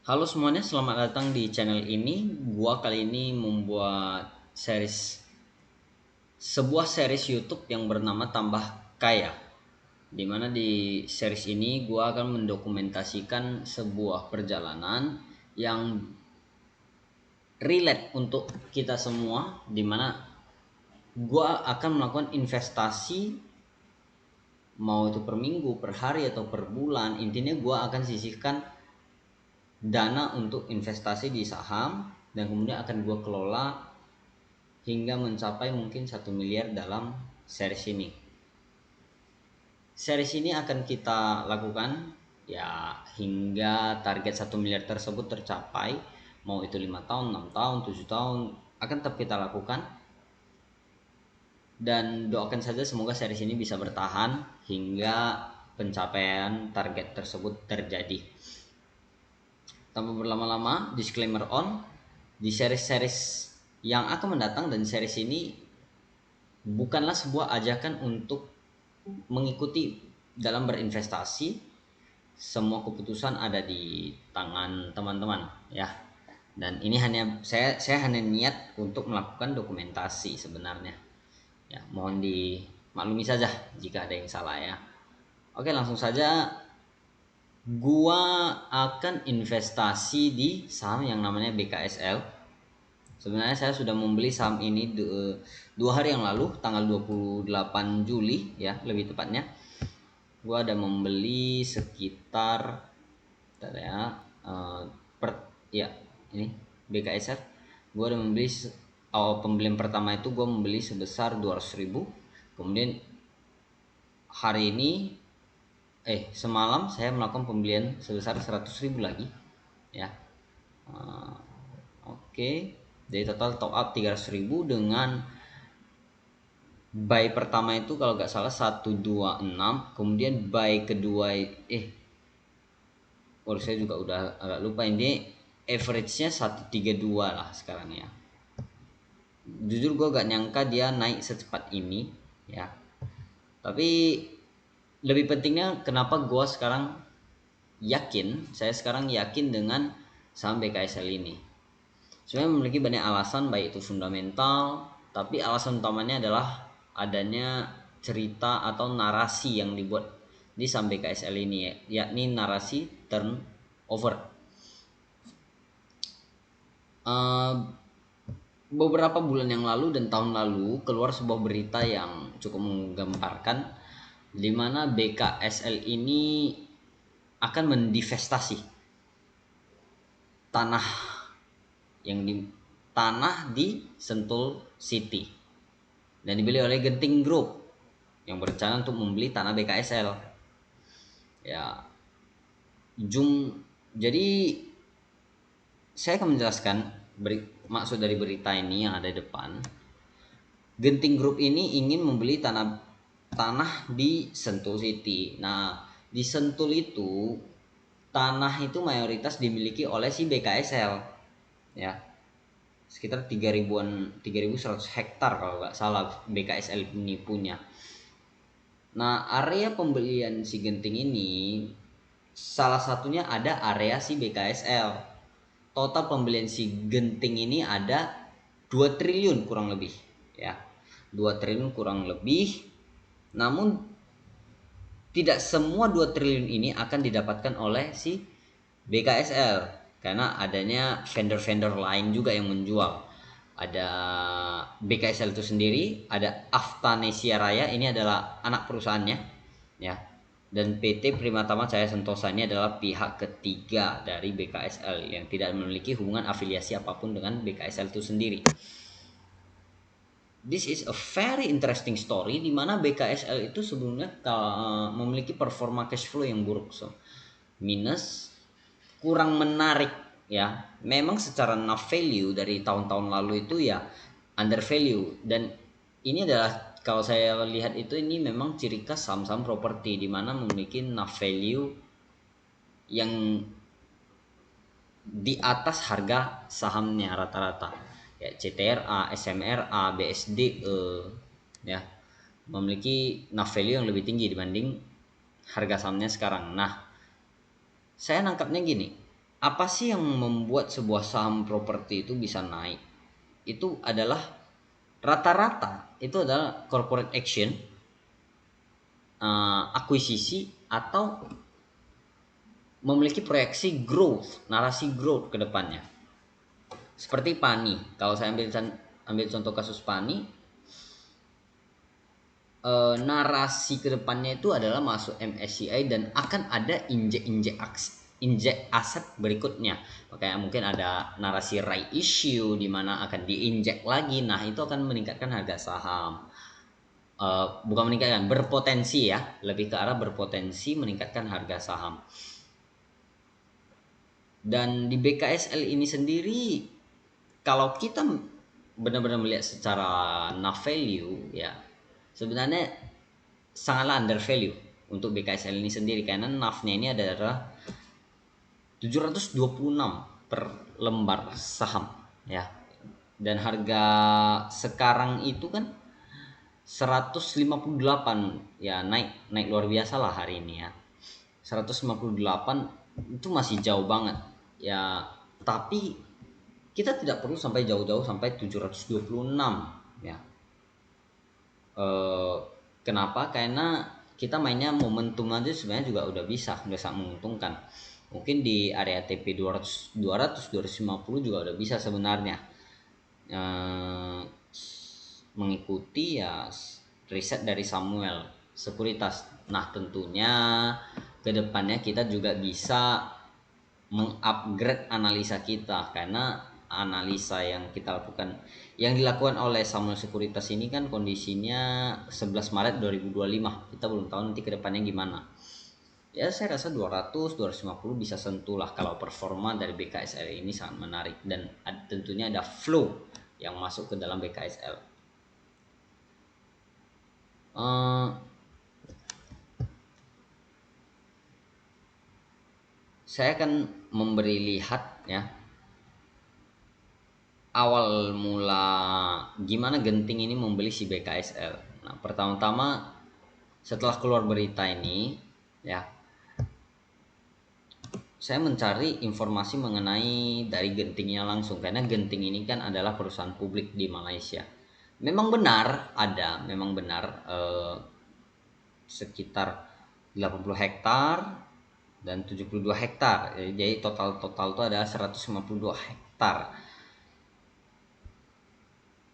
Halo semuanya, selamat datang di channel ini. Gua kali ini membuat sebuah series YouTube yang bernama Tambah Kaya. Dimana di series ini gua akan mendokumentasikan sebuah perjalanan yang relate untuk kita semua, dimana gua akan melakukan investasi, mau itu per minggu, per hari, atau per bulan. Intinya gua akan sisihkan dana untuk investasi di saham, dan kemudian akan gue kelola hingga mencapai mungkin 1 miliar dalam series ini. Series ini akan kita lakukan ya hingga target 1 miliar tersebut tercapai. Mau itu 5 tahun, 6 tahun, 7 tahun, akan tetap kita lakukan. Dan doakan saja semoga series ini bisa bertahan hingga pencapaian target tersebut terjadi. Tanpa berlama-lama, disclaimer on, di series-series yang akan mendatang dan series ini bukanlah sebuah ajakan untuk mengikuti dalam berinvestasi. Semua keputusan ada di tangan teman-teman ya. Dan ini hanya saya hanya niat untuk melakukan dokumentasi sebenarnya. Ya, mohon dimaklumi saja jika ada yang salah ya. Oke, langsung saja. Gua akan investasi di saham yang namanya BKSL. Sebenarnya saya sudah membeli saham ini 2 hari yang lalu, tanggal 28 Juli ya, lebih tepatnya. Gua ada membeli sekitar ya, per ya ini BKSL. Gua ada membeli pembelian pertama itu gua membeli sebesar 200.000. Kemudian hari ini semalam saya melakukan pembelian sebesar 100.000 lagi ya. Oke, jadi total top up 300.000 dengan buy pertama itu kalau nggak salah 126, kemudian buy kedua saya juga udah agak lupa, ini average-nya 132 lah sekarang ya. Jujur gue gak nyangka dia naik secepat ini ya. Tapi lebih pentingnya kenapa saya sekarang yakin dengan saham BKSL ini. Sebenarnya memiliki banyak alasan, baik itu fundamental, tapi alasan utamanya adalah adanya cerita atau narasi yang dibuat di saham BKSL ini ya, yakni narasi turnover. Beberapa bulan yang lalu dan tahun lalu keluar sebuah berita yang cukup menggemparkan, di mana BKSL ini akan mendivestasi tanah di Sentul City dan dibeli oleh Genting Group yang berencana untuk membeli tanah BKSL. Ya, jadi saya akan menjelaskan maksud dari berita ini yang ada di depan. Genting Group ini ingin membeli tanah di Sentul City. Nah, di Sentul itu tanah itu mayoritas dimiliki oleh si BKSL ya, sekitar 3.100 hektar kalau nggak salah BKSL ini punya. Nah, area pembelian si Genting ini salah satunya ada area si BKSL. Total pembelian si Genting ini ada 2 triliun kurang lebih ya. 2 triliun kurang lebih. Namun tidak semua 2 triliun ini akan didapatkan oleh si BKSL karena adanya vendor-vendor lain juga yang menjual. Ada BKSL itu sendiri, ada Aftanesia Raya, ini adalah anak perusahaannya ya. Dan PT Primatama Cahaya Sentosa ini adalah pihak ketiga dari BKSL yang tidak memiliki hubungan afiliasi apapun dengan BKSL itu sendiri. This is a very interesting story di mana BKSL itu sebelumnya memiliki performa cash flow yang buruk, minus, kurang menarik ya. Memang secara NAV value dari tahun-tahun lalu itu ya under value, dan ini adalah kalau saya lihat itu ini memang ciri khas saham-saham properti di mana memiliki NAV value yang di atas harga sahamnya rata-rata ya. CTRA, SMRA, BSDE ya memiliki NAV value yang lebih tinggi dibanding harga sahamnya sekarang. Nah, saya nangkapnya gini, Apa sih yang membuat sebuah saham properti itu bisa naik? Itu adalah rata-rata itu adalah corporate action, akuisisi, atau memiliki proyeksi growth, narasi growth ke depannya. Seperti Pani, kalau saya ambil contoh kasus Pani, narasi kedepannya itu adalah masuk MSCI dan akan ada injek aset berikutnya. Makanya mungkin ada narasi right issue di mana akan diinjek lagi. Nah, itu akan meningkatkan harga saham. Bukan meningkatkan, berpotensi ya, lebih ke arah berpotensi meningkatkan harga saham. Dan di BKSL ini sendiri, kalau kita benar-benar melihat secara NAV value ya, sebenarnya sangatlah under value untuk BKSL ini sendiri, karena NAV-nya ini adalah 726 per lembar saham ya. Dan harga sekarang itu kan 158 ya, naik luar biasa lah hari ini ya. 158 itu masih jauh banget ya, tapi kita tidak perlu sampai jauh-jauh sampai 726 ya. Kenapa? Karena kita mainnya momentum aja sebenarnya juga udah sangat menguntungkan. Mungkin di area TP 200 250 juga udah bisa sebenarnya. Mengikuti ya riset dari Samuel Sekuritas. Nah, tentunya kedepannya kita juga bisa mengupgrade analisa kita, karena analisa yang kita lakukan, yang dilakukan oleh Samuel Sekuritas ini kan kondisinya 11 Maret 2025. Kita belum tahu nanti kedepannya gimana. Ya, saya rasa 200 250 bisa sentuh lah kalau performa dari BKSL ini sangat menarik, dan tentunya ada flow yang masuk ke dalam BKSL. Saya akan memberi lihat ya, awal mula gimana Genting ini membeli si BKSL. Nah, pertama-tama setelah keluar berita ini ya, saya mencari informasi mengenai dari Gentingnya langsung, karena Genting ini kan adalah perusahaan publik di Malaysia. Memang benar sekitar 80 hektar dan 72 hektar. Jadi total itu adalah 152 hektar.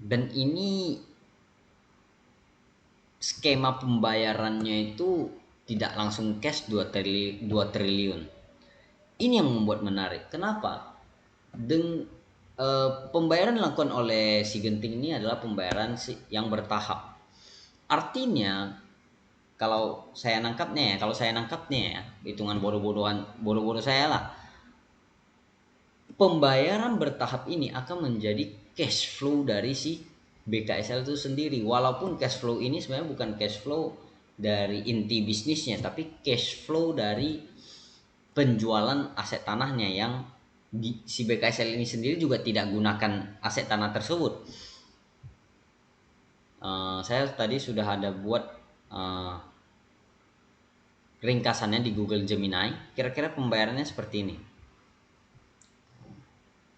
Dan ini skema pembayarannya itu tidak langsung cash 2 triliun. Ini yang membuat menarik. Kenapa? Pembayaran dilakukan oleh si Genting ini adalah pembayaran yang bertahap. Artinya kalau saya nangkapnya ya, hitungan bodoh saya lah, pembayaran bertahap ini akan menjadi cash flow dari si BKSL itu sendiri. Walaupun cash flow ini sebenarnya bukan cash flow dari inti bisnisnya, tapi cash flow dari penjualan aset tanahnya, yang si BKSL ini sendiri juga tidak gunakan aset tanah tersebut. Saya tadi sudah ada buat ringkasannya di Google Gemini. Kira-kira pembayarannya seperti ini.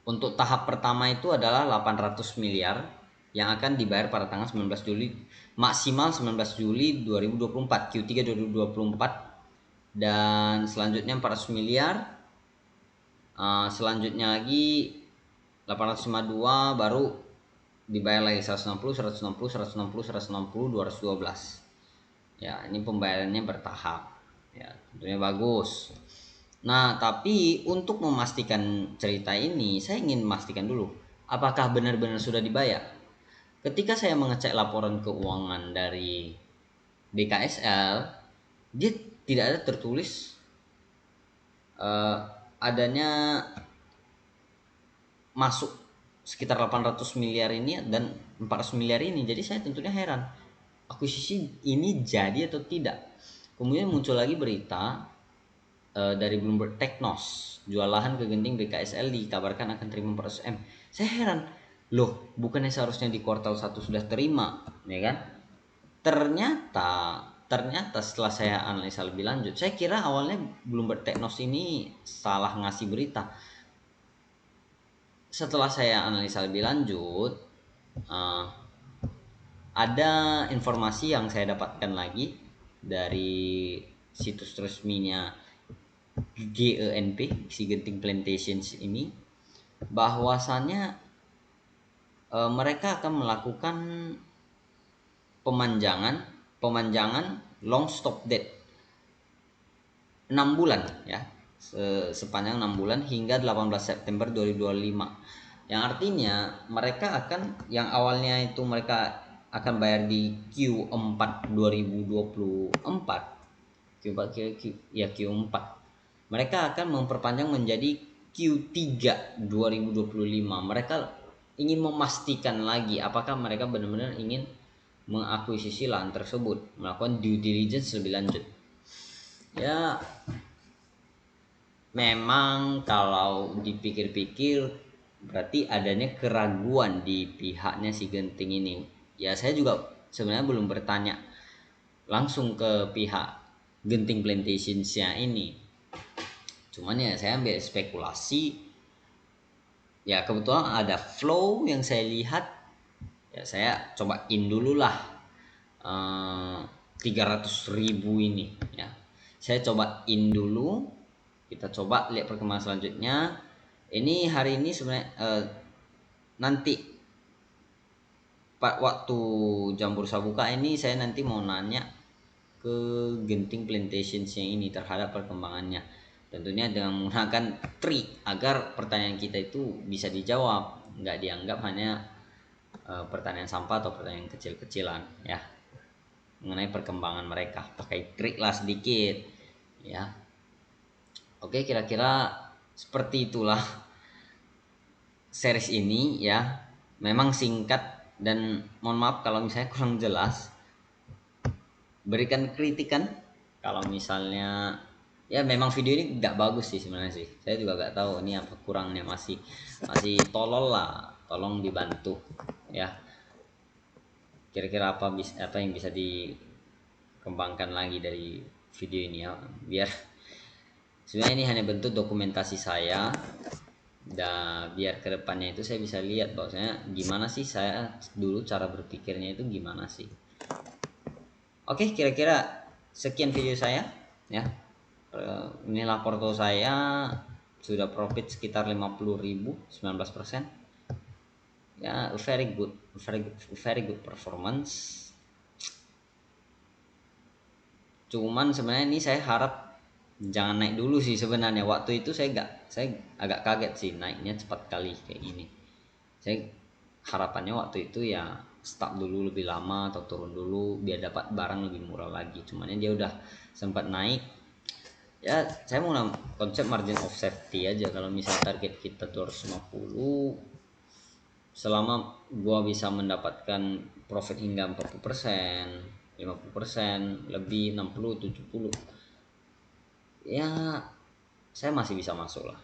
Untuk tahap pertama itu adalah 800 miliar yang akan dibayar pada tanggal 19 Juli, maksimal 19 Juli 2024, Q3 2024. Dan selanjutnya 400 miliar. Selanjutnya lagi 852, baru dibayar lagi 160, 160, 160, 160, 212. Ya, ini pembayarannya bertahap. Ya, tentunya bagus. Nah, tapi untuk memastikan cerita ini, saya ingin memastikan dulu, apakah benar-benar sudah dibayar. Ketika saya mengecek laporan keuangan dari BKSL, dia tidak ada tertulis adanya masuk sekitar 800 miliar ini dan 400 miliar ini. Jadi saya tentunya heran, akuisisi ini jadi atau tidak. Kemudian muncul lagi berita dari Bloomberg Technos, jual lahan ke Genting BKSL dikabarkan akan terima 400 M. Saya heran, loh, bukannya seharusnya di kuartal 1 sudah terima, ya kan? Ternyata ternyata setelah saya analisa lebih lanjut, saya kira awalnya Bloomberg Technos ini salah ngasih berita. Setelah saya analisa lebih lanjut, ada informasi yang saya dapatkan lagi dari situs resminya GENP, si Genting Plantations ini, bahwasannya mereka akan melakukan pemanjangan long stop date 6 bulan ya, sepanjang 6 bulan hingga 18 September 2025, yang artinya mereka akan, yang awalnya itu mereka akan bayar di Q4 2024, Q4, mereka akan memperpanjang menjadi Q3 2025. Mereka ingin memastikan lagi apakah mereka benar-benar ingin mengakuisisi lahan tersebut, melakukan due diligence lebih lanjut. Ya, memang kalau dipikir-pikir berarti adanya keraguan di pihaknya si Genting ini. Ya, saya juga sebenarnya belum bertanya langsung ke pihak Genting Plantations-nya ini. Cuman ya saya ambil spekulasi. Ya kebetulan ada flow yang saya lihat. Ya saya cobain dulu lah 300.000 ini ya. Saya cobain dulu. Kita coba lihat perkembangan selanjutnya. Ini hari ini sebenarnya nanti waktu jam bursa buka ini saya nanti mau nanya ke Genting Plantations-nya ini terhadap perkembangannya. Tentunya dengan menggunakan trik agar pertanyaan kita itu bisa dijawab, nggak dianggap hanya pertanyaan sampah atau pertanyaan kecil-kecilan ya, mengenai perkembangan mereka. Pakai trik lah sedikit ya. Oke, kira-kira seperti itulah series ini ya. Memang singkat dan mohon maaf kalau misalnya kurang jelas. Berikan kritikan kalau misalnya ya memang video ini nggak bagus sih sebenarnya sih. Saya juga nggak tahu ini apa kurangnya, masih tolol lah. Tolong dibantu ya. Kira-kira apa yang bisa dikembangkan lagi dari video ini ya, biar sebenarnya ini hanya bentuk dokumentasi saya, dan biar kedepannya itu saya bisa lihat bahwasanya gimana sih saya dulu cara berpikirnya itu gimana sih. Oke, kira-kira sekian video saya ya. Inilah porto saya, sudah profit sekitar 50.000, 19%. Ya, very good performance. Cuman sebenarnya ini saya harap jangan naik dulu sih sebenarnya. Waktu itu saya agak kaget sih naiknya cepat kali kayak gini. Saya harapannya waktu itu ya stop dulu lebih lama atau turun dulu biar dapat barang lebih murah lagi. Cuman dia udah sempat naik. Ya, saya mau konsep margin of safety aja. Kalau misal target kita 250, selama gua bisa mendapatkan profit hingga 40%, 50%, lebih 60, 70, ya saya masih bisa masuk lah.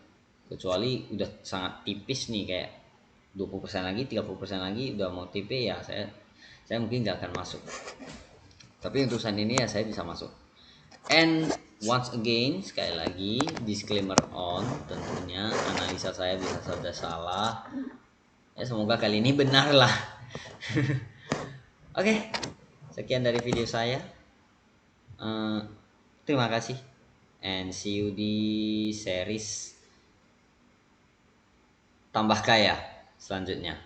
Kecuali udah sangat tipis nih, kayak 20% lagi, 30% lagi udah mau TP, ya saya mungkin nggak akan masuk. Tapi untuk saat ini ya saya bisa masuk. And once again, sekali lagi disclaimer on, tentunya analisa saya bisa saja salah. Ya semoga kali ini benar lah. Oke, sekian dari video saya. Terima kasih, and see you di series tambah kaya selanjutnya.